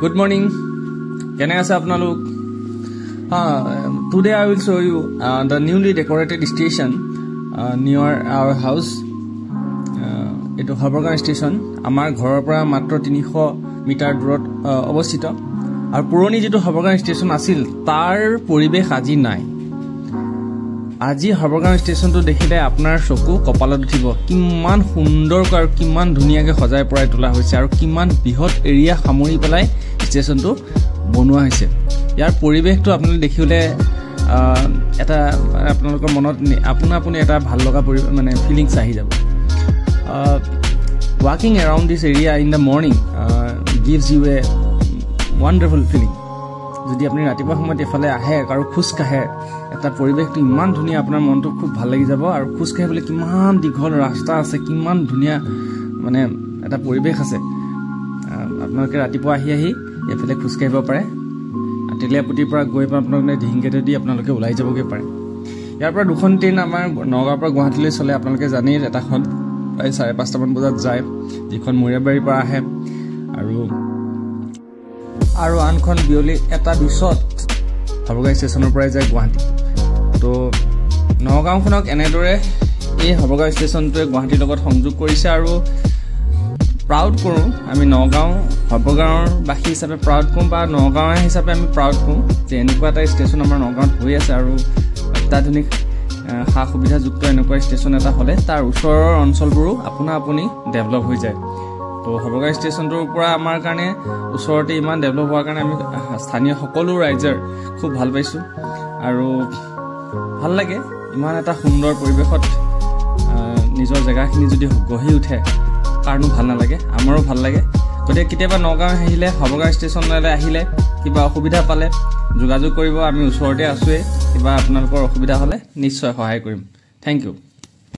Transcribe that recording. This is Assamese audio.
Good morning. Can I ask apnalok? Today I will show you the newly decorated station near our house. It is Haborgan station. Amar ghorar pora matro 300 meter durot obostito. Ar puroni jeto Haborgan station asil tar poribekh aji nai. আজি হাবৰগাঁও ষ্টেচনটো দেখিলে আপোনাৰ চকু কপালত উঠিব কিমান সুন্দৰকৈ আৰু কিমান ধুনীয়াকৈ সজাই পৰাই তোলা হৈছে আৰু কিমান বৃহৎ এৰিয়া সামৰি পেলাই ষ্টেচনটো বনোৱা হৈছে ইয়াৰ পৰিৱেশটো আপুনি দেখিলে এটা আপোনালোকৰ মনত আপুনি এটা ভাল লগা মানে ফিলিংছ আহি যাব walking around this area in the morning gives you a wonderful feeling যদি আপুনি ৰাতিপুৱা সময়ত এফালে আহে আৰু খুজ কাহে এটা পৰিৱেশটো ইমান ধুনীয়া আপোনাৰ মনটো খুব ভাল লাগি যাব আৰু খুজ কাহিবলৈ কিমান দীঘল ৰাস্তা আছে কিমান ধুনীয়া মানে এটা পৰিৱেশ আছে আপোনালোকে ৰাতিপুৱা আহি এফালে খুজ কাহিব পাৰে আটিলিয়াপুটিৰ পৰা গৈ আপোনালোকে ঢিংগেতে দি আপোনালোকে ওলাই যাবগে পাৰে ইয়াৰ পৰা দুখন ট্ৰেইন আমাৰ নগাঁৱৰ পৰা গুৱাহাটীলৈ চলে আপোনালোকে জানেই এটাখন প্ৰায় 5:30 মান বজাত যায় যিখন মৰিয়াবাৰীৰ পৰা আহে আৰু আনখন বিয়লি এটা বিছত হাবৰগাঁও ষ্টেচনৰ পৰা যায় গুৱাহাটী তো নগাঁওখনক এনেদৰে এই হাবৰগাঁও ষ্টেচনটোৱে গুৱাহাটীৰ লগত সংযোগ কৰিছে আৰু প্ৰাউড কৰোঁ আমি নগাঁও হাবৰগাঁৱৰ বাসী হিচাপে প্ৰাউড কৰোঁ বা নগাঁৱৰ হিচাপে আমি প্ৰাউড কৰোঁ যে এনেকুৱা এটা ষ্টেচন আমাৰ নগাঁৱত হৈ আছে আৰু অত্যাধুনিক সা সুবিধাযুক্ত এনেকুৱা ষ্টেচন এটা হ'লে তাৰ ওচৰৰ অঞ্চলবোৰো আপুনি ডেভেলপ হৈ যায় তো হাবৰগাঁও ষ্টেচনটোৰ পৰা আমাৰ কাৰণে ওচৰতে ইমান ডেভেলপ হোৱাৰ কাৰণে আমি স্থানীয় সকলো ৰাইজৰ খুব ভাল পাইছোঁ আৰু ভাল লাগে ইমান এটা সুন্দৰ পৰিৱেশত নিজৰ জেগাখিনি যদি গঢ়ি উঠে কাৰণো ভাল নালাগে আমাৰো ভাল লাগে গতিকে কেতিয়াবা নগাঁও আহিলে হাবৰগাঁও ষ্টেচনলৈ আহিলে কিবা অসুবিধা পালে যোগাযোগ কৰিব আমি ওচৰতে আছোঁৱে কিবা আপোনালোকৰ অসুবিধা হ'লে নিশ্চয় সহায় কৰিম থেংক ইউ